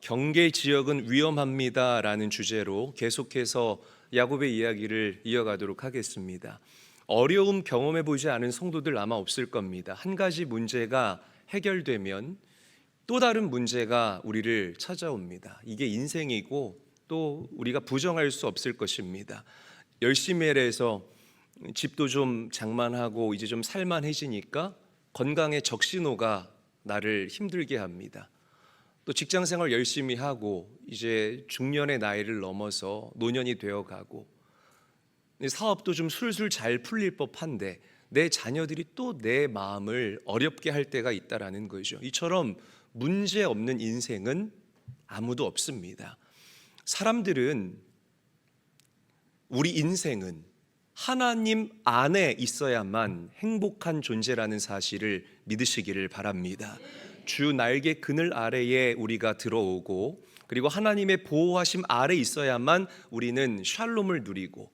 경계 지역은 위험합니다라는 주제로 계속해서 야곱의 이야기를 이어가도록 하겠습니다. 어려움 경험해 보지 않은 성도들 아마 없을 겁니다. 한 가지 문제가 해결되면 또 다른 문제가 우리를 찾아옵니다. 이게 인생이고 또 우리가 부정할 수 없을 것입니다. 열심히 해서 집도 좀 장만하고 이제 좀 살만해지니까 건강의 적신호가 나를 힘들게 합니다. 또 직장생활 열심히 하고 이제 중년의 나이를 넘어서 노년이 되어가고 사업도 좀 술술 잘 풀릴 법한데 내 자녀들이 또 내 마음을 어렵게 할 때가 있다라는 거죠. 이처럼 문제 없는 인생은 아무도 없습니다. 사람들은 우리 인생은 하나님 안에 있어야만 행복한 존재라는 사실을 믿으시기를 바랍니다. 주 날개 그늘 아래에 우리가 들어오고 그리고 하나님의 보호하심 아래 있어야만 우리는 샬롬을 누리고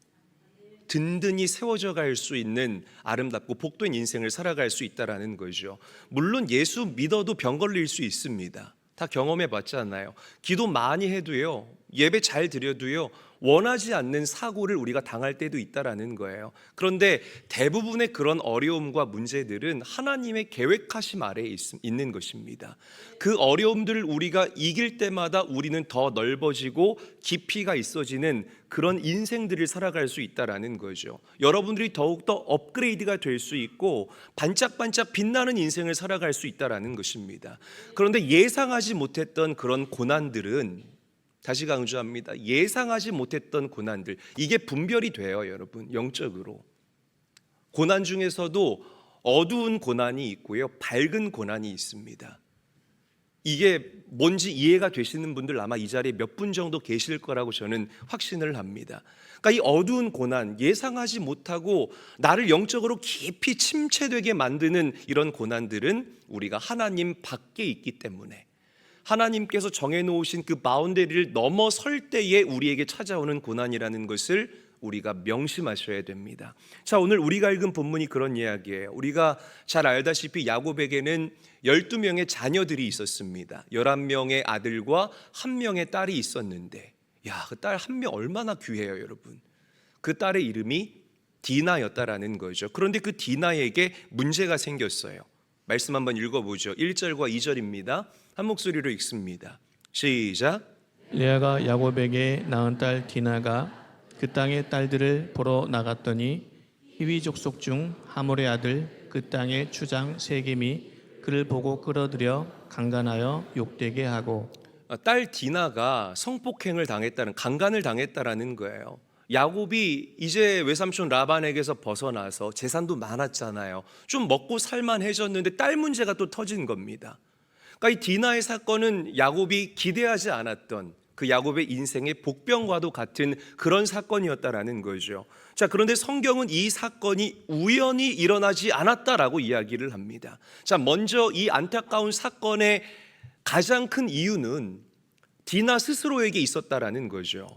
든든히 세워져 갈 수 있는 아름답고 복된 인생을 살아갈 수 있다라는 거죠. 물론 예수 믿어도 병 걸릴 수 있습니다. 다 경험해 봤잖아요. 기도 많이 해도요, 예배 잘 드려도요, 원하지 않는 사고를 우리가 당할 때도 있다라는 거예요. 그런데 대부분의 그런 어려움과 문제들은 하나님의 계획하심 아래에 있는 것입니다. 그 어려움들을 우리가 이길 때마다 우리는 더 넓어지고 깊이가 있어지는 그런 인생들을 살아갈 수 있다라는 거죠. 여러분들이 더욱더 업그레이드가 될 수 있고 반짝반짝 빛나는 인생을 살아갈 수 있다라는 것입니다. 그런데 예상하지 못했던 그런 고난들은, 다시 강조합니다, 예상하지 못했던 고난들, 이게 분별이 돼요. 여러분, 영적으로 고난 중에서도 어두운 고난이 있고요, 밝은 고난이 있습니다. 이게 뭔지 이해가 되시는 분들 아마 이 자리에 몇 분 정도 계실 거라고 저는 확신을 합니다. 그러니까 이 어두운 고난, 예상하지 못하고 나를 영적으로 깊이 침체되게 만드는 이런 고난들은 우리가 하나님 밖에 있기 때문에, 하나님께서 정해놓으신 그 바운더리를 넘어설 때에 우리에게 찾아오는 고난이라는 것을 우리가 명심하셔야 됩니다. 자, 오늘 우리가 읽은 본문이 그런 이야기예요. 우리가 잘 알다시피 야곱에게는 12명의 자녀들이 있었습니다. 11명의 아들과 1명의 딸이 있었는데, 그 딸 1명 얼마나 귀해요, 여러분. 그 딸의 이름이 디나였다라는 거죠. 그런데 그 디나에게 문제가 생겼어요. 말씀 한번 읽어보죠. 1절과 2절입니다. 한 목소리로 읽습니다. 시작. 레아가 야곱에게 낳은 딸 디나가 그 땅의 딸들을 보러 나갔더니 히위 족속 중 하몰의 아들 그 땅의 추장 세겜이 그를 보고 끌어들여 강간하여 욕되게 하고. 딸 디나가 성폭행을 당했다는, 강간을 당했다라는 거예요. 야곱이 이제 외삼촌 라반에게서 벗어나서 재산도 많았잖아요. 좀 먹고 살만해졌는데 딸 문제가 또 터진 겁니다. 그러니까 이 디나의 사건은 야곱이 기대하지 않았던 그 야곱의 인생의 복병과도 같은 그런 사건이었다라는 거죠. 자, 그런데 성경은 이 사건이 우연히 일어나지 않았다라고 이야기를 합니다. 자, 먼저 이 안타까운 사건의 가장 큰 이유는 디나 스스로에게 있었다라는 거죠.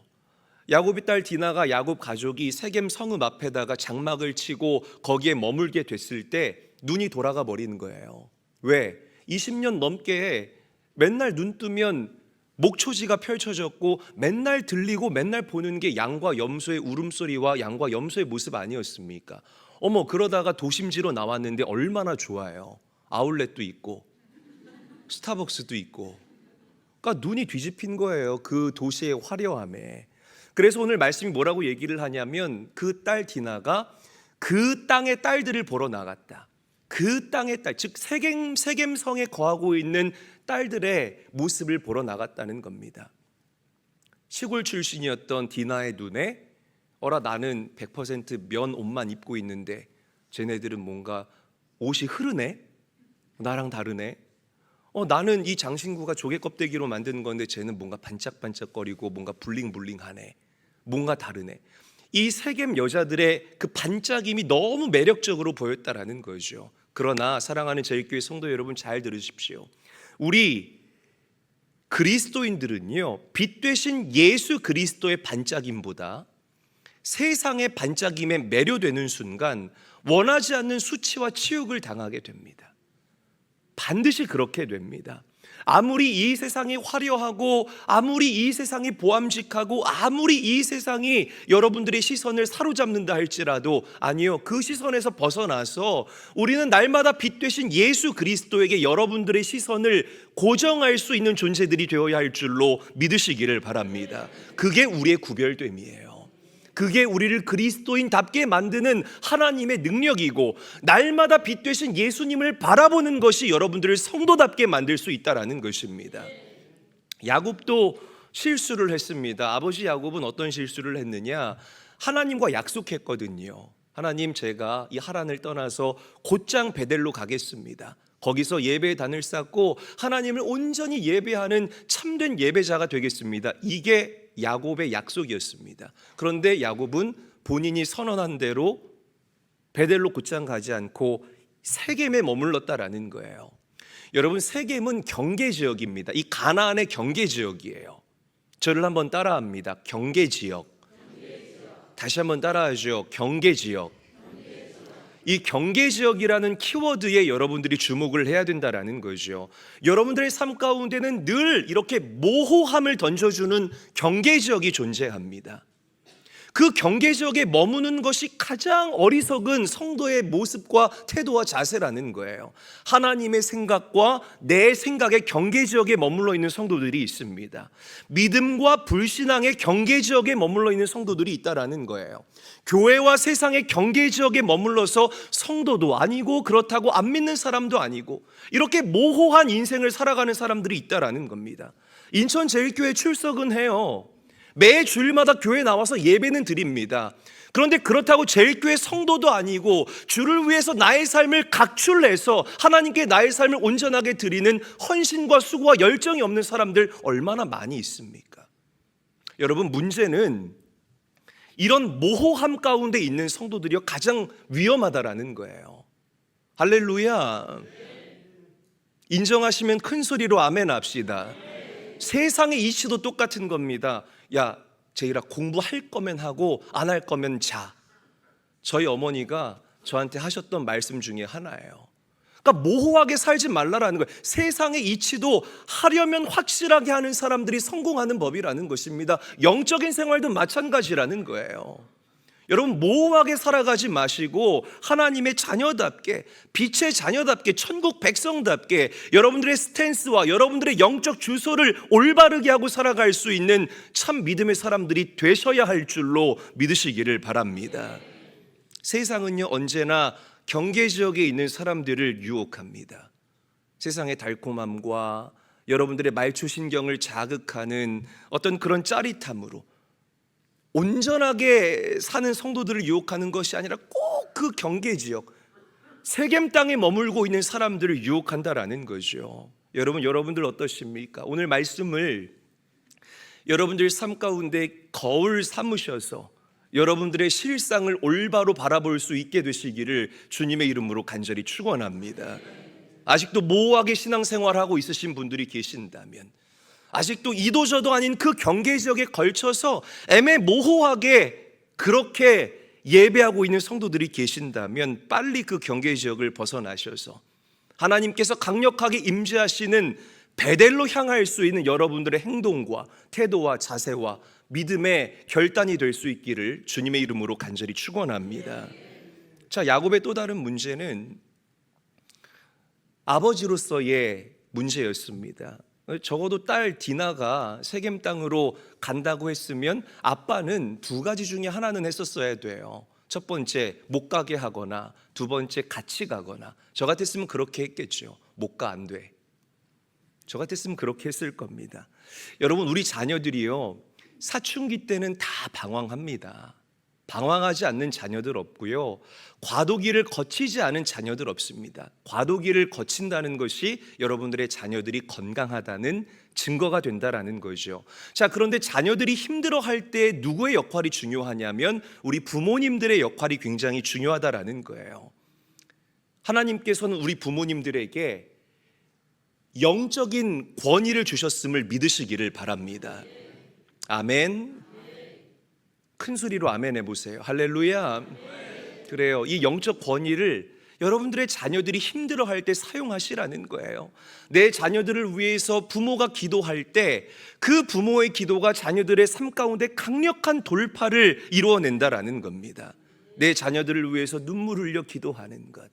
야곱의 딸 디나가 야곱 가족이 세겜 성읍 앞에다가 장막을 치고 거기에 머물게 됐을 때 눈이 돌아가 버리는 거예요. 왜? 20년 넘게 맨날 눈 뜨면 목초지가 펼쳐졌고 맨날 들리고 맨날 보는 게 양과 염소의 울음소리와 양과 염소의 모습 아니었습니까? 그러다가 도심지로 나왔는데 얼마나 좋아요. 아울렛도 있고 스타벅스도 있고. 그러니까 눈이 뒤집힌 거예요, 그 도시의 화려함에. 그래서 오늘 말씀이 뭐라고 얘기를 하냐면, 그 딸 디나가 그 땅의 딸들을 보러 나갔다. 그 땅의 딸, 즉 세겜 성에 거하고 있는 딸들의 모습을 보러 나갔다는 겁니다. 시골 출신이었던 디나의 눈에 나는 100% 면 옷만 입고 있는데 쟤네들은 뭔가 옷이 흐르네? 나랑 다르네? 나는 이 장신구가 조개 껍데기로 만든 건데 쟤는 뭔가 반짝반짝거리고 뭔가 블링블링하네. 뭔가 다르네. 이 세겜 여자들의 그 반짝임이 너무 매력적으로 보였다라는 거죠. 그러나 사랑하는 저희 교회 성도 여러분, 잘 들으십시오. 우리 그리스도인들은요, 빛 되신 예수 그리스도의 반짝임보다 세상의 반짝임에 매료되는 순간 원하지 않는 수치와 치욕을 당하게 됩니다. 반드시 그렇게 됩니다. 아무리 이 세상이 화려하고 아무리 이 세상이 보암직하고 아무리 이 세상이 여러분들의 시선을 사로잡는다 할지라도 아니요, 그 시선에서 벗어나서 우리는 날마다 빛 되신 예수 그리스도에게 여러분들의 시선을 고정할 수 있는 존재들이 되어야 할 줄로 믿으시기를 바랍니다. 그게 우리의 구별됨이에요. 그게 우리를 그리스도인답게 만드는 하나님의 능력이고, 날마다 빛 되신 예수님을 바라보는 것이 여러분들을 성도답게 만들 수 있다는 것입니다. 야곱도 실수를 했습니다. 아버지 야곱은 어떤 실수를 했느냐? 하나님과 약속했거든요. 하나님, 제가 이 하란을 떠나서 곧장 베델로 가겠습니다. 거기서 예배의 단을 쌓고 하나님을 온전히 예배하는 참된 예배자가 되겠습니다. 이게 야곱의 약속이었습니다. 그런데 야곱은 본인이 선언한 대로 베델로 곧장 가지 않고 세겜에 머물렀다라는 거예요. 여러분, 세겜은 경계 지역입니다. 이 가나안의 경계 지역이에요. 저를 한번 따라합니다. 경계 지역. 다시 한번 따라하죠. 경계 지역. 이 경계 지역이라는 키워드에 여러분들이 주목을 해야 된다라는 거죠. 여러분들의 삶 가운데는 늘 이렇게 모호함을 던져주는 경계 지역이 존재합니다. 그 경계 지역에 머무는 것이 가장 어리석은 성도의 모습과 태도와 자세라는 거예요. 하나님의 생각과 내 생각의 경계 지역에 머물러 있는 성도들이 있습니다. 믿음과 불신앙의 경계 지역에 머물러 있는 성도들이 있다라는 거예요. 교회와 세상의 경계 지역에 머물러서 성도도 아니고 그렇다고 안 믿는 사람도 아니고 이렇게 모호한 인생을 살아가는 사람들이 있다라는 겁니다. 인천제일교회 출석은 해요. 매 주일마다 교회 나와서 예배는 드립니다. 그런데 그렇다고 제일교회 성도도 아니고 주를 위해서 나의 삶을 각출해서 하나님께 나의 삶을 온전하게 드리는 헌신과 수고와 열정이 없는 사람들 얼마나 많이 있습니까? 여러분, 문제는 이런 모호함 가운데 있는 성도들이 가장 위험하다라는 거예요. 할렐루야. 인정하시면 큰 소리로 아멘 합시다. 세상의 이치도 똑같은 겁니다. 야, 제이라 공부할 거면 하고 안 할 거면 자. 저희 어머니가 저한테 하셨던 말씀 중에 하나예요. 그러니까 모호하게 살지 말라라는 거예요. 세상의 이치도 하려면 확실하게 하는 사람들이 성공하는 법이라는 것입니다. 영적인 생활도 마찬가지라는 거예요. 여러분, 모호하게 살아가지 마시고 하나님의 자녀답게, 빛의 자녀답게, 천국 백성답게 여러분들의 스탠스와 여러분들의 영적 주소를 올바르게 하고 살아갈 수 있는 참 믿음의 사람들이 되셔야 할 줄로 믿으시기를 바랍니다. 세상은요, 언제나 경계 지역에 있는 사람들을 유혹합니다. 세상의 달콤함과 여러분들의 말초신경을 자극하는 어떤 그런 짜릿함으로 온전하게 사는 성도들을 유혹하는 것이 아니라 꼭 그 경계 지역, 세겜 땅에 머물고 있는 사람들을 유혹한다라는 거죠. 여러분들 어떠십니까? 오늘 말씀을 여러분들 삶 가운데 거울 삼으셔서 여러분들의 실상을 올바로 바라볼 수 있게 되시기를 주님의 이름으로 간절히 축원합니다. 아직도 모호하게 신앙생활하고 있으신 분들이 계신다면, 아직도 이도저도 아닌 그 경계 지역에 걸쳐서 애매모호하게 그렇게 예배하고 있는 성도들이 계신다면 빨리 그 경계 지역을 벗어나셔서 하나님께서 강력하게 임재하시는 베델로 향할 수 있는 여러분들의 행동과 태도와 자세와 믿음의 결단이 될 수 있기를 주님의 이름으로 간절히 축원합니다. 자, 야곱의 또 다른 문제는 아버지로서의 문제였습니다. 적어도 딸 디나가 세겜 땅으로 간다고 했으면 아빠는 두 가지 중에 하나는 했었어야 돼요. 첫 번째, 못 가게 하거나, 두 번째, 같이 가거나. 저 같았으면 그렇게 했겠죠. 못 가, 안 돼. 저 같았으면 그렇게 했을 겁니다. 여러분, 우리 자녀들이요, 사춘기 때는 다 방황합니다. 방황하지 않는 자녀들 없고요, 과도기를 거치지 않은 자녀들 없습니다. 과도기를 거친다는 것이 여러분들의 자녀들이 건강하다는 증거가 된다라는 거죠. 자, 그런데 자녀들이 힘들어할 때 누구의 역할이 중요하냐면 우리 부모님들의 역할이 굉장히 중요하다라는 거예요. 하나님께서는 우리 부모님들에게 영적인 권위를 주셨음을 믿으시기를 바랍니다. 아멘. 큰 소리로 아멘 해보세요. 할렐루야. 그래요. 이 영적 권위를 여러분들의 자녀들이 힘들어할 때 사용하시라는 거예요. 내 자녀들을 위해서 부모가 기도할 때 그 부모의 기도가 자녀들의 삶 가운데 강력한 돌파를 이루어낸다라는 겁니다. 내 자녀들을 위해서 눈물 흘려 기도하는 것,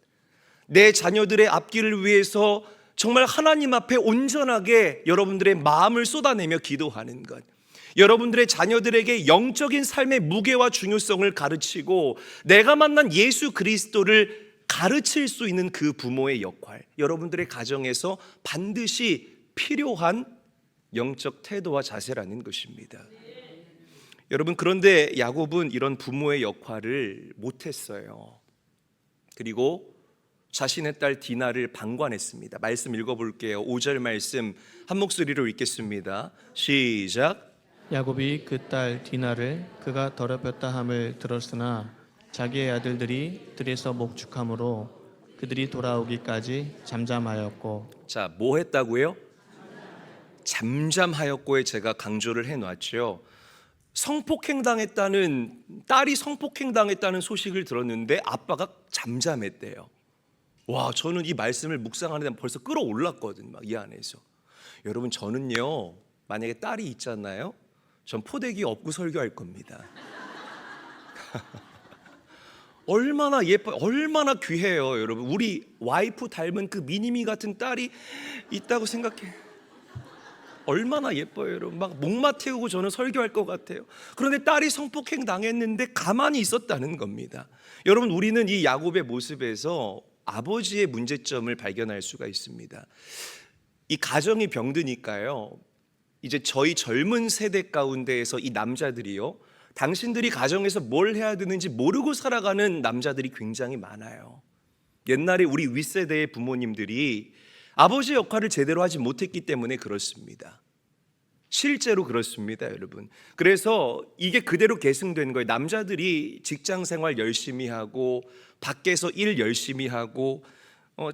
내 자녀들의 앞길을 위해서 정말 하나님 앞에 온전하게 여러분들의 마음을 쏟아내며 기도하는 것, 여러분들의 자녀들에게 영적인 삶의 무게와 중요성을 가르치고 내가 만난 예수 그리스도를 가르칠 수 있는 그 부모의 역할, 여러분들의 가정에서 반드시 필요한 영적 태도와 자세라는 것입니다. 여러분, 그런데 야곱은 이런 부모의 역할을 못했어요. 그리고 자신의 딸 디나를 방관했습니다. 말씀 읽어볼게요. 5절 말씀 한 목소리로 읽겠습니다. 시작. 야곱이 그 딸 디나를 그가 더럽혔다 함을 들었으나 자기의 아들들이 들에서 목축함으로 그들이 돌아오기까지 잠잠하였고. 자, 뭐 했다고요? 잠잠하였고에 제가 강조를 해놨죠. 성폭행당했다는, 딸이 성폭행당했다는 소식을 들었는데 아빠가 잠잠했대요. 와, 저는 이 말씀을 묵상하는데 벌써 끌어올랐거든요, 막 이 안에서. 여러분, 저는요, 만약에 딸이 있잖아요, 전 포대기 업고 설교할 겁니다. 얼마나 예뻐요, 얼마나 귀해요. 여러분, 우리 와이프 닮은 그 미니미 같은 딸이 있다고 생각해. 얼마나 예뻐요, 여러분. 막 목마 태우고 저는 설교할 것 같아요. 그런데 딸이 성폭행 당했는데 가만히 있었다는 겁니다. 여러분, 우리는 이 야곱의 모습에서 아버지의 문제점을 발견할 수가 있습니다. 이 가정이 병드니까요, 이제 저희 젊은 세대 가운데에서 이 남자들이요, 당신들이 가정에서 뭘 해야 되는지 모르고 살아가는 남자들이 굉장히 많아요. 옛날에 우리 윗세대의 부모님들이 아버지 역할을 제대로 하지 못했기 때문에 그렇습니다. 실제로 그렇습니다, 여러분. 그래서 이게 그대로 계승된 거예요. 남자들이 직장 생활 열심히 하고 밖에서 일 열심히 하고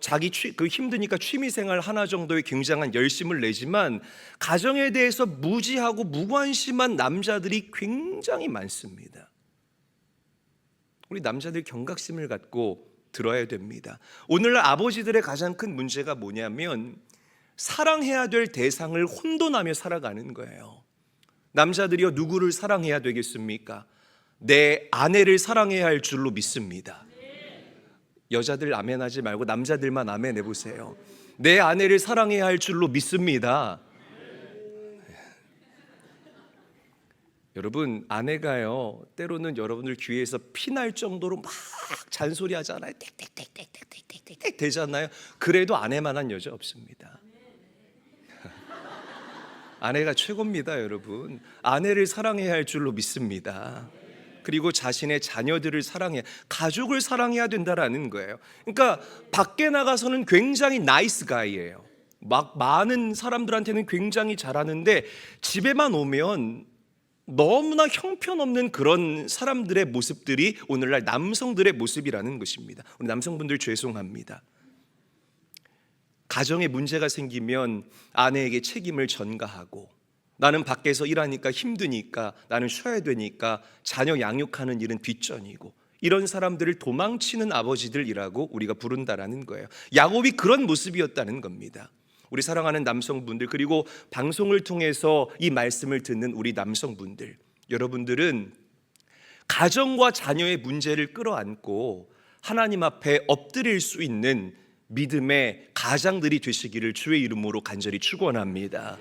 자기 힘드니까 취미 생활 하나 정도의 굉장한 열심을 내지만 가정에 대해서 무지하고 무관심한 남자들이 굉장히 많습니다. 우리 남자들 경각심을 갖고 들어야 됩니다. 오늘날 아버지들의 가장 큰 문제가 뭐냐면 사랑해야 될 대상을 혼돈하며 살아가는 거예요. 남자들이요, 누구를 사랑해야 되겠습니까? 내 아내를 사랑해야 할 줄로 믿습니다. 여자들 아멘하지 말고 남자들만 아멘 해보세요. 내 아내를 사랑해야 할 줄로 믿습니다. 여러분, 아내가요, 때로는 여러분들 귀에서 피날 정도로 막 잔소리 하잖아요. 땡땡땡땡땡땡땡 되잖아요. 그래도 아내만한 여자 없습니다. 아내가 최고입니다, 여러분. 아내를 사랑해야 할 줄로 믿습니다. 그리고 자신의 자녀들을 사랑해, 가족을 사랑해야 된다라는 거예요. 그러니까 밖에 나가서는 굉장히 나이스 가이예요. 막 많은 사람들한테는 굉장히 잘하는데 집에만 오면 너무나 형편없는 그런 사람들의 모습들이 오늘날 남성들의 모습이라는 것입니다. 우리 남성분들 죄송합니다. 가정에 문제가 생기면 아내에게 책임을 전가하고, 나는 밖에서 일하니까 힘드니까 나는 쉬어야 되니까 자녀 양육하는 일은 뒷전이고, 이런 사람들을 도망치는 아버지들이라고 우리가 부른다라는 거예요. 야곱이 그런 모습이었다는 겁니다. 우리 사랑하는 남성분들, 그리고 방송을 통해서 이 말씀을 듣는 우리 남성분들, 여러분들은 가정과 자녀의 문제를 끌어안고 하나님 앞에 엎드릴 수 있는 믿음의 가장들이 되시기를 주의 이름으로 간절히 축원합니다.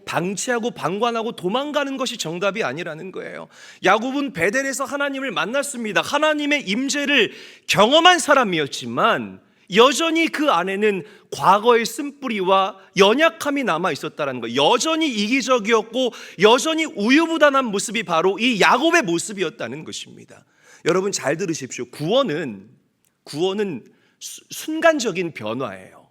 방치하고 방관하고 도망가는 것이 정답이 아니라는 거예요. 야곱은 베델에서 하나님을 만났습니다. 하나님의 임재를 경험한 사람이었지만 여전히 그 안에는 과거의 쓴뿌리와 연약함이 남아 있었다는 거예요. 여전히 이기적이었고 여전히 우유부단한 모습이 바로 이 야곱의 모습이었다는 것입니다. 여러분, 잘 들으십시오. 구원은 순간적인 변화예요.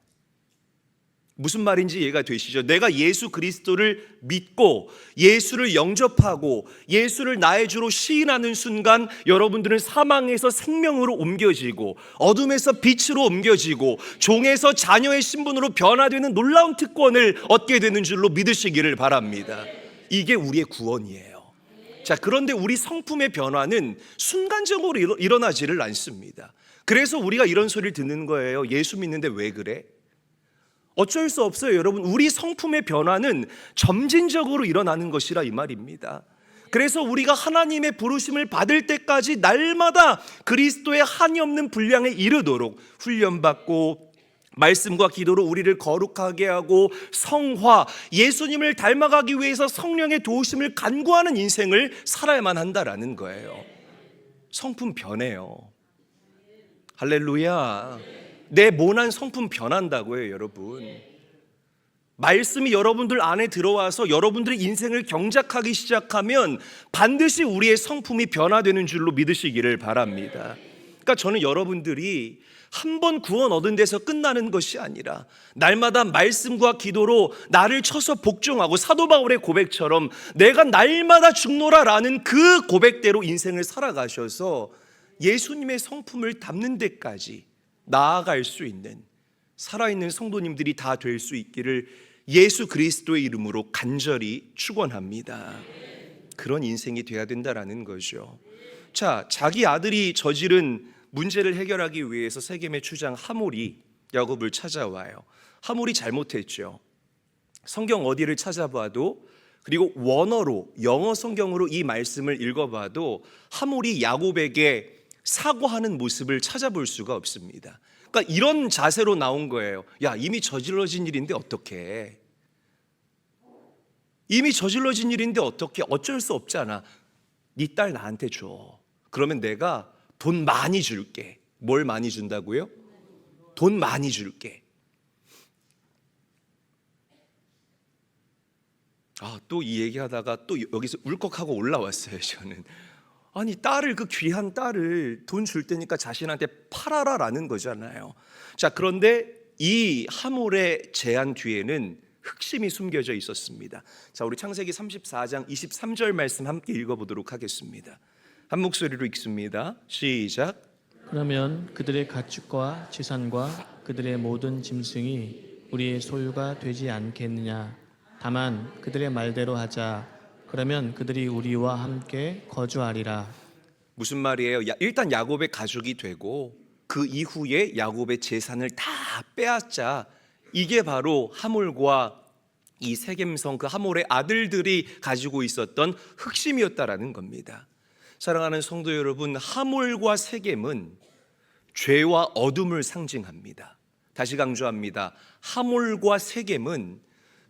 무슨 말인지 이해가 되시죠? 내가 예수 그리스도를 믿고 예수를 영접하고 예수를 나의 주로 시인하는 순간 여러분들은 사망에서 생명으로 옮겨지고 어둠에서 빛으로 옮겨지고 종에서 자녀의 신분으로 변화되는 놀라운 특권을 얻게 되는 줄로 믿으시기를 바랍니다. 이게 우리의 구원이에요. 자, 그런데 우리 성품의 변화는 순간적으로 일어나지를 않습니다. 그래서 우리가 이런 소리를 듣는 거예요. 예수 믿는데 왜 그래? 어쩔 수 없어요, 여러분. 우리 성품의 변화는 점진적으로 일어나는 것이라 이 말입니다. 그래서 우리가 하나님의 부르심을 받을 때까지 날마다 그리스도의 한이 없는 분량에 이르도록 훈련받고 말씀과 기도로 우리를 거룩하게 하고 성화, 예수님을 닮아가기 위해서 성령의 도우심을 간구하는 인생을 살아야만 한다라는 거예요. 성품 변해요. 할렐루야. 내 모난 성품 변한다고요, 여러분. 말씀이 여러분들 안에 들어와서 여러분들의 인생을 경작하기 시작하면 반드시 우리의 성품이 변화되는 줄로 믿으시기를 바랍니다. 그러니까 저는 여러분들이 한 번 구원 얻은 데서 끝나는 것이 아니라 날마다 말씀과 기도로 나를 쳐서 복종하고 사도 바울의 고백처럼 내가 날마다 죽노라라는 그 고백대로 인생을 살아가셔서 예수님의 성품을 담는 데까지 나아갈 수 있는 살아있는 성도님들이 다 될 수 있기를 예수 그리스도의 이름으로 간절히 축원합니다. 그런 인생이 돼야 된다라는 거죠. 자, 자기 아들이 저지른 문제를 해결하기 위해서 세겜의 추장 하몰이 야곱을 찾아와요. 하몰이 잘못했죠. 성경 어디를 찾아봐도, 그리고 원어로 영어 성경으로 이 말씀을 읽어봐도 하몰이 야곱에게 사과하는 모습을 찾아볼 수가 없습니다. 그러니까 이런 자세로 나온 거예요. 야, 이미 저질러진 일인데 어떡해? 이미 저질러진 일인데 어떡해? 어쩔 수 없잖아. 네 딸 나한테 줘. 그러면 내가 돈 많이 줄게. 뭘 많이 준다고요? 돈 많이 줄게. 또 이 얘기하다가 또 여기서 울컥하고 올라왔어요, 저는. 아니, 딸을, 그 귀한 딸을 돈 줄 테니까 자신한테 팔아라라는 거잖아요. 자, 그런데 이 하몰의 제안 뒤에는 흑심이 숨겨져 있었습니다. 자, 우리 창세기 34장 23절 말씀 함께 읽어보도록 하겠습니다. 한 목소리로 읽습니다. 시작. 그러면 그들의 가축과 재산과 그들의 모든 짐승이 우리의 소유가 되지 않겠느냐. 다만 그들의 말대로 하자. 그러면 그들이 우리와 함께 거주하리라. 무슨 말이에요? 일단 야곱의 가족이 되고 그 이후에 야곱의 재산을 다 빼앗자. 이게 바로 하몰과 이 세겜성 그 하몰의 아들들이 가지고 있었던 흑심이었다라는 겁니다. 사랑하는 성도 여러분, 하몰과 세겜은 죄와 어둠을 상징합니다. 다시 강조합니다. 하몰과 세겜은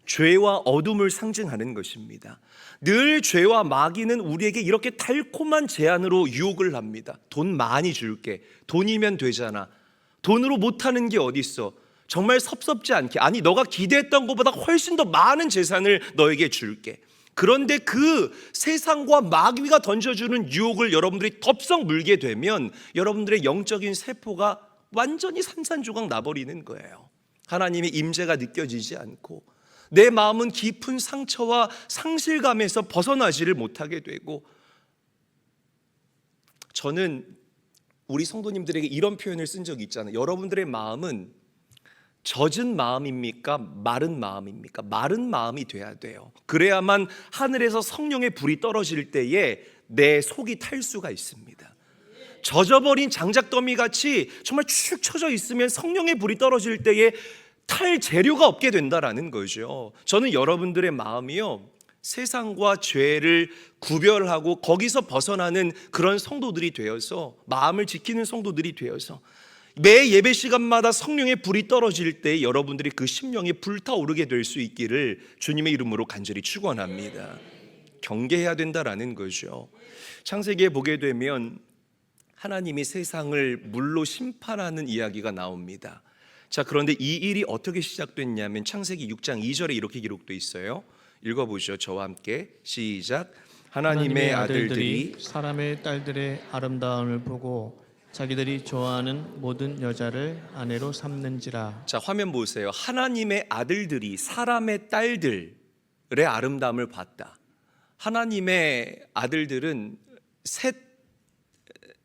죄와 어둠을 상징하는 것입니다. 늘 죄와 마귀는 우리에게 이렇게 달콤한 제안으로 유혹을 합니다. 돈 많이 줄게. 돈이면 되잖아. 돈으로 못하는 게 어디 있어? 정말 섭섭지 않게, 아니 너가 기대했던 것보다 훨씬 더 많은 재산을 너에게 줄게. 그런데 그 세상과 마귀가 던져주는 유혹을 여러분들이 덥석 물게 되면 여러분들의 영적인 세포가 완전히 산산조각 나버리는 거예요. 하나님의 임재가 느껴지지 않고 내 마음은 깊은 상처와 상실감에서 벗어나지를 못하게 되고, 저는 우리 성도님들에게 이런 표현을 쓴 적이 있잖아요. 여러분들의 마음은 젖은 마음입니까? 마른 마음입니까? 마른 마음이 돼야 돼요. 그래야만 하늘에서 성령의 불이 떨어질 때에 내 속이 탈 수가 있습니다. 젖어버린 장작더미 같이 정말 축 처져 있으면 성령의 불이 떨어질 때에 탈 재료가 없게 된다라는 거죠. 저는 여러분들의 마음이요, 세상과 죄를 구별하고 거기서 벗어나는 그런 성도들이 되어서, 마음을 지키는 성도들이 되어서 매 예배 시간마다 성령의 불이 떨어질 때 여러분들이 그 심령이 불타오르게 될 수 있기를 주님의 이름으로 간절히 축원합니다. 경계해야 된다라는 거죠. 창세기에 보게 되면 하나님이 세상을 물로 심판하는 이야기가 나옵니다. 자, 그런데 이 일이 어떻게 시작됐냐면 창세기 6장 2절에 이렇게 기록되어 있어요. 읽어보시죠. 저와 함께 시작. 하나님의 아들들이 사람의 딸들의 아름다움을 보고 자기들이 좋아하는 모든 여자를 아내로 삼는지라. 자, 화면 보세요. 하나님의 아들들이 사람의 딸들의 아름다움을 봤다. 하나님의 아들들은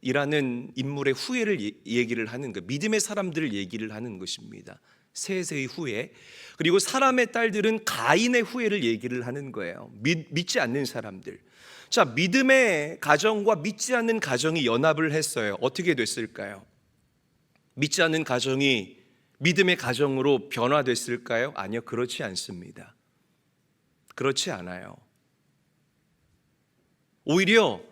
셋이라는 인물의 후예를 얘기를 하는 거, 믿음의 사람들을 얘기를 하는 것입니다. 셋의 후예. 그리고 사람의 딸들은 가인의 후예를 얘기를 하는 거예요. 믿지 않는 사람들. 자, 믿음의 가정과 믿지 않는 가정이 연합을 했어요. 어떻게 됐을까요? 믿지 않는 가정이 믿음의 가정으로 변화됐을까요? 아니요, 그렇지 않습니다. 그렇지 않아요. 오히려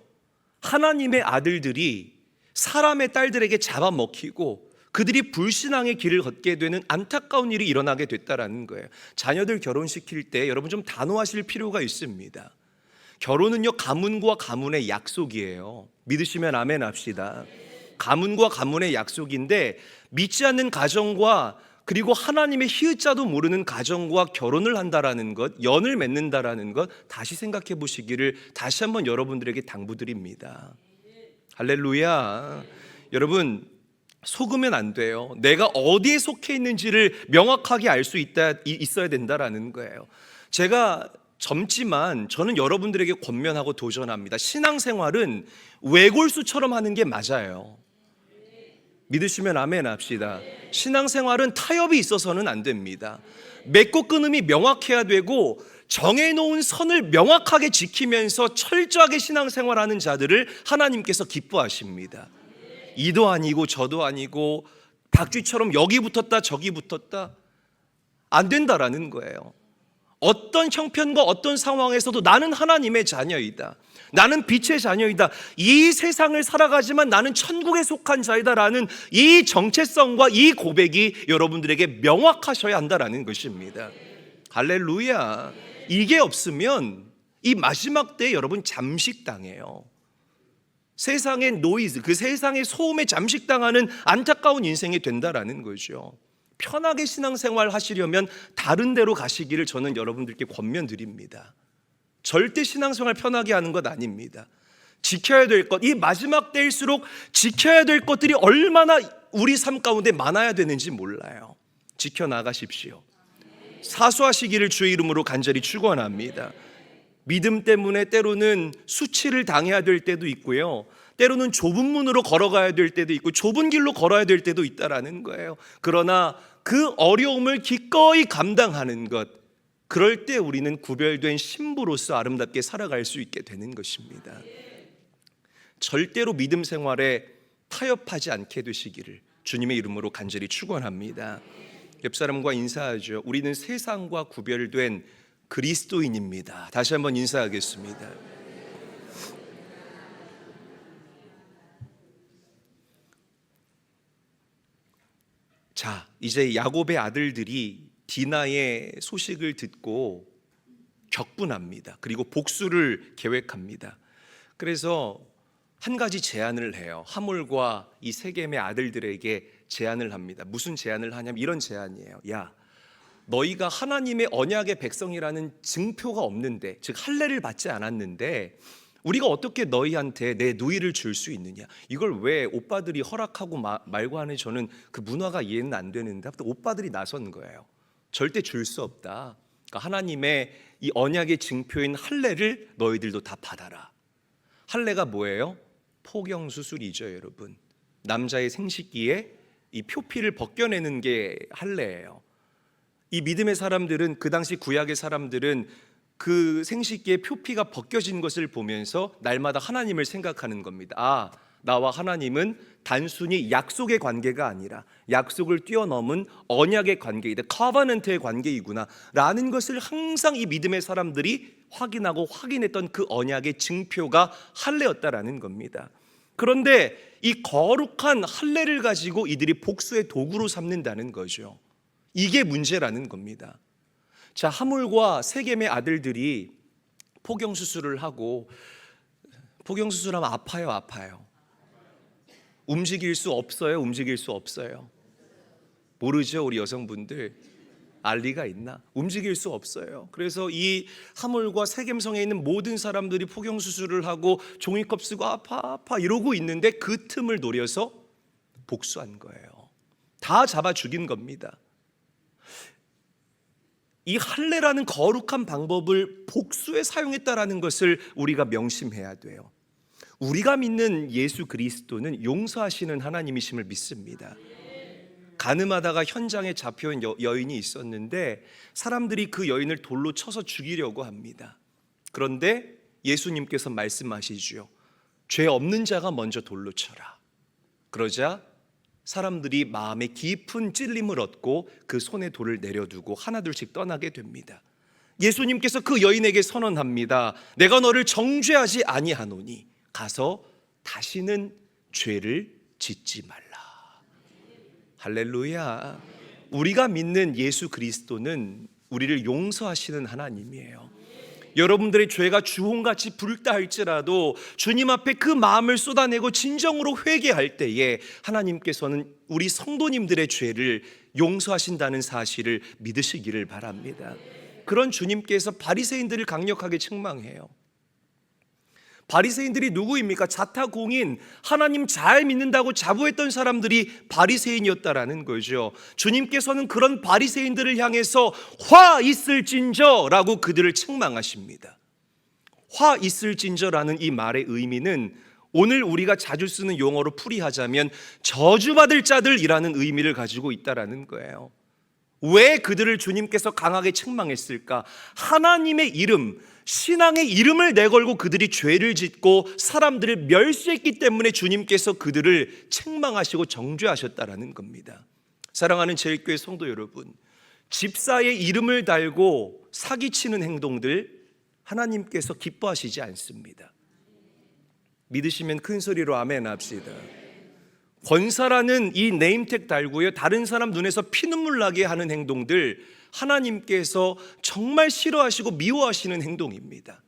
하나님의 아들들이 사람의 딸들에게 잡아먹히고 그들이 불신앙의 길을 걷게 되는 안타까운 일이 일어나게 됐다라는 거예요. 자녀들 결혼시킬 때 여러분 좀 단호하실 필요가 있습니다. 결혼은요, 가문과 가문의 약속이에요. 믿으시면 아멘 합시다. 가문과 가문의 약속인데 믿지 않는 가정과 그리고 하나님의 히읗자도 모르는 가정과 결혼을 한다라는 것, 연을 맺는다라는 것 다시 생각해 보시기를 다시 한번 여러분들에게 당부드립니다. 할렐루야. 여러분, 속으면 안 돼요. 내가 어디에 속해 있는지를 명확하게 알 수 있어야 된다라는 거예요. 제가 젊지만 저는 여러분들에게 권면하고 도전합니다. 신앙생활은 외골수처럼 하는 게 맞아요. 믿으시면 아멘 합시다. 신앙생활은 타협이 있어서는 안 됩니다. 맺고 끊음이 명확해야 되고 정해놓은 선을 명확하게 지키면서 철저하게 신앙생활하는 자들을 하나님께서 기뻐하십니다. 이도 아니고 저도 아니고 박쥐처럼 여기 붙었다 저기 붙었다 안 된다라는 거예요. 어떤 형편과 어떤 상황에서도 나는 하나님의 자녀이다, 나는 빛의 자녀이다, 이 세상을 살아가지만 나는 천국에 속한 자이다라는 이 정체성과 이 고백이 여러분들에게 명확하셔야 한다라는 것입니다. 할렐루야. 이게 없으면 이 마지막 때에 여러분 잠식당해요. 세상의 노이즈, 그 세상의 소음에 잠식당하는 안타까운 인생이 된다라는 거죠. 편하게 신앙생활 하시려면 다른 데로 가시기를 저는 여러분들께 권면드립니다. 절대 신앙생활 편하게 하는 것 아닙니다. 지켜야 될 것, 이 마지막 때일수록 지켜야 될 것들이 얼마나 우리 삶 가운데 많아야 되는지 몰라요. 지켜나가십시오. 사수하시기를 주의 이름으로 간절히 축원합니다. 믿음 때문에 때로는 수치를 당해야 될 때도 있고요, 때로는 좁은 문으로 걸어가야 될 때도 있고 좁은 길로 걸어야 될 때도 있다라는 거예요. 그러나 그 어려움을 기꺼이 감당하는 것, 그럴 때 우리는 구별된 신부로서 아름답게 살아갈 수 있게 되는 것입니다. 절대로 믿음 생활에 타협하지 않게 되시기를 주님의 이름으로 간절히 축원합니다. 옆 사람과 인사하죠. 우리는 세상과 구별된 그리스도인입니다. 다시 한번 인사하겠습니다. 자, 이제 야곱의 아들들이 디나의 소식을 듣고 격분합니다. 그리고 복수를 계획합니다. 그래서 한 가지 제안을 해요. 하몰과 이 세겜의 아들들에게 제안을 합니다. 무슨 제안을 하냐면 이런 제안이에요. 야, 너희가 하나님의 언약의 백성이라는 증표가 없는데, 즉 할례를 받지 않았는데 우리가 어떻게 너희한테 내 누이를 줄 수 있느냐? 이걸 왜 오빠들이 허락하고 말고 하는, 저는 그 문화가 이해는 안 되는데 오빠들이 나선 거예요. 절대 줄 수 없다. 그러니까 하나님의 이 언약의 증표인 할례를 너희들도 다 받아라. 할례가 뭐예요? 포경 수술이죠, 여러분. 남자의 생식기에 이 표피를 벗겨내는 게 할례예요. 이 믿음의 사람들은, 그 당시 구약의 사람들은 그 생식기의 표피가 벗겨진 것을 보면서 날마다 하나님을 생각하는 겁니다. 아, 나와 하나님은 단순히 약속의 관계가 아니라 약속을 뛰어넘은 언약의 관계이다, 커버넌트의 관계이구나 라는 것을 항상 이 믿음의 사람들이 확인하고 확인했던 그 언약의 증표가 할례였다라는 겁니다. 그런데 이 거룩한 할례를 가지고 이들이 복수의 도구로 삼는다는 거죠. 이게 문제라는 겁니다. 자, 하몰과 세겜의 아들들이 포경수술을 하고, 포경수술하면 아파요? 움직일 수 없어요? 움직일 수 없어요? 모르죠, 우리 여성분들. 알리가 있나? 움직일 수 없어요. 그래서 이 하몰과 세겜성에 있는 모든 사람들이 포경수술을 하고 종이컵 쓰고 아파 이러고 있는데 그 틈을 노려서 복수한 거예요. 다 잡아 죽인 겁니다. 이 할례라는 거룩한 방법을 복수에 사용했다라는 것을 우리가 명심해야 돼요. 우리가 믿는 예수 그리스도는 용서하시는 하나님이심을 믿습니다. 가늠하다가 현장에 잡혀온 여인이 있었는데 사람들이 그 여인을 돌로 쳐서 죽이려고 합니다. 그런데 예수님께서 말씀하시죠. 죄 없는 자가 먼저 돌로 쳐라. 그러자 사람들이 마음에 깊은 찔림을 얻고 그 손에 돌을 내려두고 하나둘씩 떠나게 됩니다. 예수님께서 그 여인에게 선언합니다. 내가 너를 정죄하지 아니하노니 가서 다시는 죄를 짓지 말라. 할렐루야. 우리가 믿는 예수 그리스도는 우리를 용서하시는 하나님이에요. 여러분들의 죄가 주홍같이 붉다 할지라도 주님 앞에 그 마음을 쏟아내고 진정으로 회개할 때에 하나님께서는 우리 성도님들의 죄를 용서하신다는 사실을 믿으시기를 바랍니다. 그런 주님께서 바리새인들을 강력하게 책망해요. 바리새인들이 누구입니까? 자타공인, 하나님 잘 믿는다고 자부했던 사람들이 바리새인이었다라는 거죠. 주님께서는 그런 바리새인들을 향해서 화 있을진저라고 그들을 책망하십니다. 화 있을진저라는 이 말의 의미는 오늘 우리가 자주 쓰는 용어로 풀이하자면 저주받을 자들이라는 의미를 가지고 있다라는 거예요. 왜 그들을 주님께서 강하게 책망했을까? 하나님의 이름, 신앙의 이름을 내걸고 그들이 죄를 짓고 사람들을 멸시했기 때문에 주님께서 그들을 책망하시고 정죄하셨다라는 겁니다. 사랑하는 제일교회 성도 여러분, 집사의 이름을 달고 사기치는 행동들 하나님께서 기뻐하시지 않습니다. 믿으시면 큰 소리로 아멘 합시다. 권사라는 이 네임택 달고요, 다른 사람 눈에서 피눈물 나게 하는 행동들 하나님께서 정말 싫어하시고 미워하시는 행동입니다.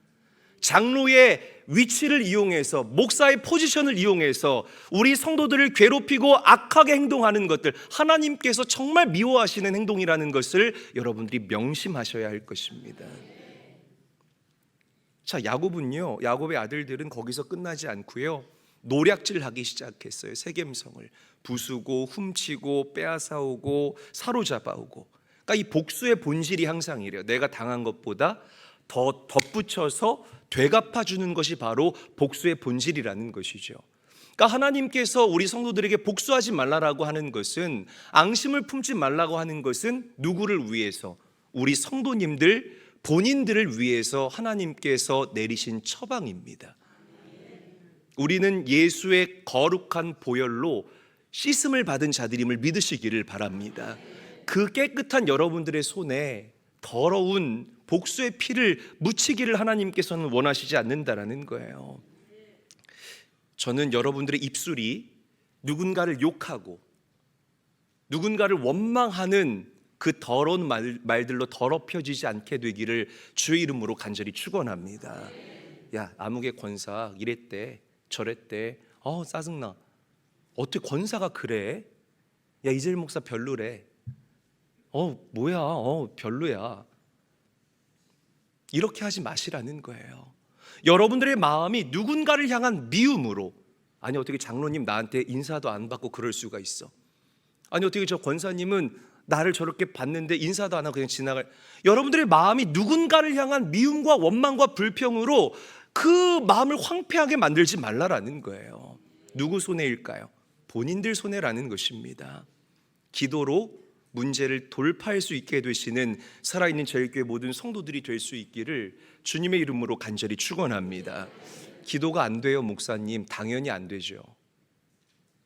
장로의 위치를 이용해서, 목사의 포지션을 이용해서 우리 성도들을 괴롭히고 악하게 행동하는 것들 하나님께서 정말 미워하시는 행동이라는 것을 여러분들이 명심하셔야 할 것입니다. 자, 야곱은요, 야곱의 아들들은 거기서 끝나지 않고요, 노략질하기 시작했어요. 세겜성을 부수고 훔치고 빼앗아오고 사로잡아오고. 그러니까 이 복수의 본질이 항상 이래요. 내가 당한 것보다 더 덧붙여서 되갚아주는 것이 바로 복수의 본질이라는 것이죠. 그러니까 하나님께서 우리 성도들에게 복수하지 말라라고 하는 것은, 앙심을 품지 말라고 하는 것은 누구를 위해서? 우리 성도님들 본인들을 위해서 하나님께서 내리신 처방입니다. 우리는 예수의 거룩한 보혈로 씻음을 받은 자들임을 믿으시기를 바랍니다. 그 깨끗한 여러분들의 손에 더러운 복수의 피를 묻히기를 하나님께서는 원하시지 않는다라는 거예요. 저는 여러분들의 입술이 누군가를 욕하고 누군가를 원망하는 그 더러운 말들로 더럽혀지지 않게 되기를 주의 이름으로 간절히 축원합니다. 야, 아무개 권사 이랬대 저랬대, 짜증나. 어떻게 권사가 그래? 야, 이재일 목사 별로래. 뭐야, 별로야. 이렇게 하지 마시라는 거예요. 여러분들의 마음이 누군가를 향한 미움으로, 아니 어떻게 장로님 나한테 인사도 안 받고 그럴 수가 있어? 아니 어떻게 저 권사님은 나를 저렇게 봤는데 인사도 안 하고 그냥 지나갈. 여러분들의 마음이 누군가를 향한 미움과 원망과 불평으로 그 마음을 황폐하게 만들지 말라라는 거예요. 누구 손해일까요? 본인들 손해라는 것입니다. 기도로 문제를 돌파할 수 있게 되시는 살아있는 제일교회 모든 성도들이 될 수 있기를 주님의 이름으로 간절히 축원합니다. 기도가 안 돼요, 목사님? 당연히 안 되죠.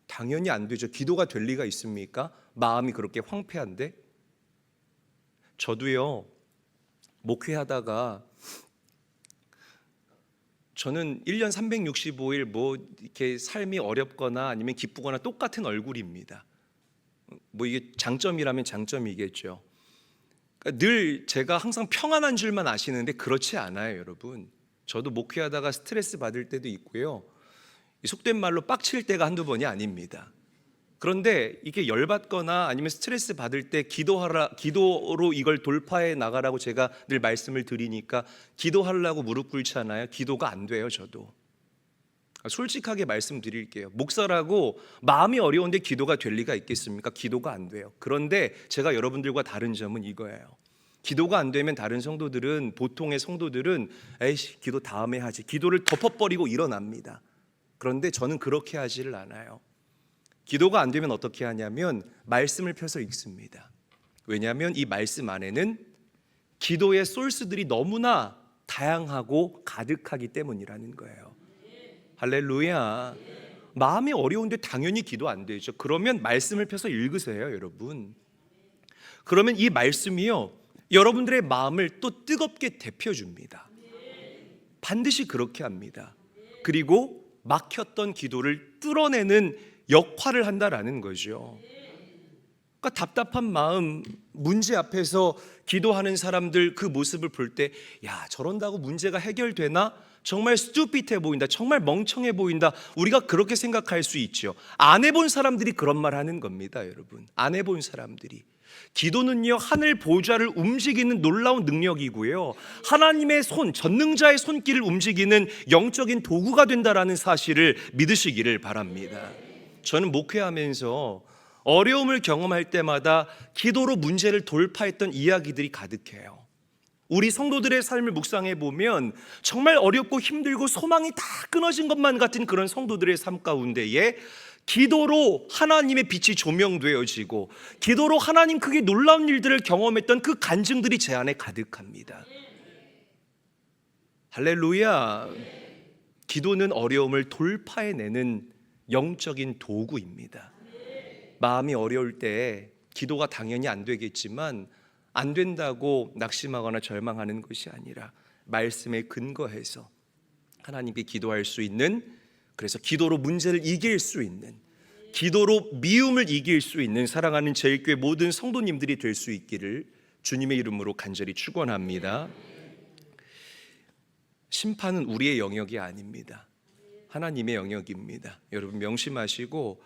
당연히 안 되죠. 기도가 될 리가 있습니까? 마음이 그렇게 황폐한데? 저도요, 목회하다가 저는 1년 365일 뭐 이렇게 삶이 어렵거나 아니면 기쁘거나 똑같은 얼굴입니다. 뭐 이게 장점이라면 장점이겠죠. 그러니까 늘 제가 항상 평안한 줄만 아시는데 그렇지 않아요, 여러분. 저도 목회하다가 스트레스 받을 때도 있고요, 속된 말로 빡칠 때가 한두 번이 아닙니다. 그런데 이게 열받거나 아니면 스트레스 받을 때 기도로 이걸 돌파해 나가라고 제가 늘 말씀을 드리니까 기도하려고 무릎 꿇잖아요. 기도가 안 돼요, 저도. 솔직하게 말씀드릴게요. 목사라고 마음이 어려운데 기도가 될 리가 있겠습니까? 기도가 안 돼요. 그런데 제가 여러분들과 다른 점은 이거예요. 기도가 안 되면 다른 성도들은, 보통의 성도들은 에이씨, 기도 다음에 하지, 기도를 덮어버리고 일어납니다. 그런데 저는 그렇게 하지를 않아요. 기도가 안 되면 어떻게 하냐면 말씀을 펴서 읽습니다. 왜냐하면 이 말씀 안에는 기도의 소스들이 너무나 다양하고 가득하기 때문이라는 거예요. 할렐루야. 마음이 어려운데 당연히 기도 안 되죠. 그러면 말씀을 펴서 읽으세요, 여러분. 그러면 이 말씀이요, 여러분들의 마음을 또 뜨겁게 데펴줍니다. 반드시 그렇게 합니다. 그리고 막혔던 기도를 뚫어내는 역할을 한다라는 거죠. 그러니까 답답한 마음, 문제 앞에서 기도하는 사람들 그 모습을 볼 때, 야, 저런다고 문제가 해결되나? 정말 스투핏해 보인다. 정말 멍청해 보인다. 우리가 그렇게 생각할 수 있죠. 안 해본 사람들이 그런 말 하는 겁니다, 여러분. 안 해본 사람들이. 기도는요, 하늘 보좌를 움직이는 놀라운 능력이고요, 하나님의 손, 전능자의 손길을 움직이는 영적인 도구가 된다라는 사실을 믿으시기를 바랍니다. 저는 목회하면서 어려움을 경험할 때마다 기도로 문제를 돌파했던 이야기들이 가득해요. 우리 성도들의 삶을 묵상해 보면 정말 어렵고 힘들고 소망이 다 끊어진 것만 같은 그런 성도들의 삶 가운데에 기도로 하나님의 빛이 조명되어지고 기도로 하나님 크게 놀라운 일들을 경험했던 그 간증들이 제 안에 가득합니다. 할렐루야. 기도는 어려움을 돌파해내는 영적인 도구입니다. 마음이 어려울 때 기도가 당연히 안 되겠지만, 안 된다고 낙심하거나 절망하는 것이 아니라 말씀에 근거해서 하나님께 기도할 수 있는, 그래서 기도로 문제를 이길 수 있는, 기도로 미움을 이길 수 있는 사랑하는 제일교회 모든 성도님들이 될 수 있기를 주님의 이름으로 간절히 축원합니다. 심판은 우리의 영역이 아닙니다. 하나님의 영역입니다. 여러분 명심하시고,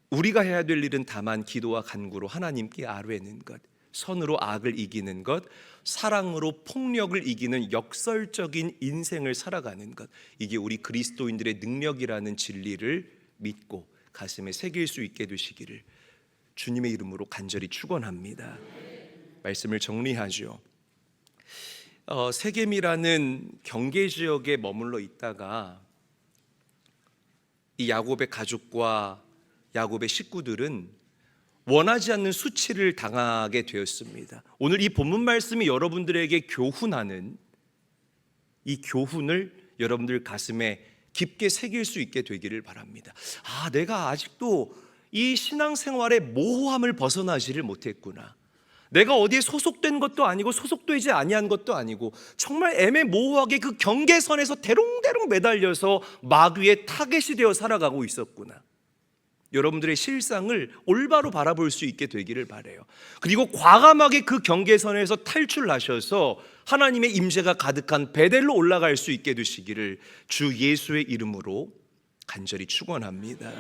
우리가 해야 될 일은 다만 기도와 간구로 하나님께 아뢰는 것, 선으로 악을 이기는 것, 사랑으로 폭력을 이기는 역설적인 인생을 살아가는 것, 이게 우리 그리스도인들의 능력이라는 진리를 믿고 가슴에 새길 수 있게 되시기를 주님의 이름으로 간절히 축원합니다. 말씀을 정리하죠. 세겜이라는 경계 지역에 머물러 있다가 이 야곱의 가족과 야곱의 식구들은 원하지 않는 수치를 당하게 되었습니다. 오늘 이 본문 말씀이 여러분들에게 교훈하는 이 교훈을 여러분들 가슴에 깊게 새길 수 있게 되기를 바랍니다. 아, 내가 아직도 이 신앙생활의 모호함을 벗어나지를 못했구나. 내가 어디에 소속된 것도 아니고 소속되지 아니한 것도 아니고 정말 애매모호하게 그 경계선에서 대롱대롱 매달려서 마귀의 타겟이 되어 살아가고 있었구나. 여러분들의 실상을 올바로 바라볼 수 있게 되기를 바라요. 그리고 과감하게 그 경계선에서 탈출하셔서 하나님의 임재가 가득한 베델로 올라갈 수 있게 되시기를 주 예수의 이름으로 간절히 축원합니다.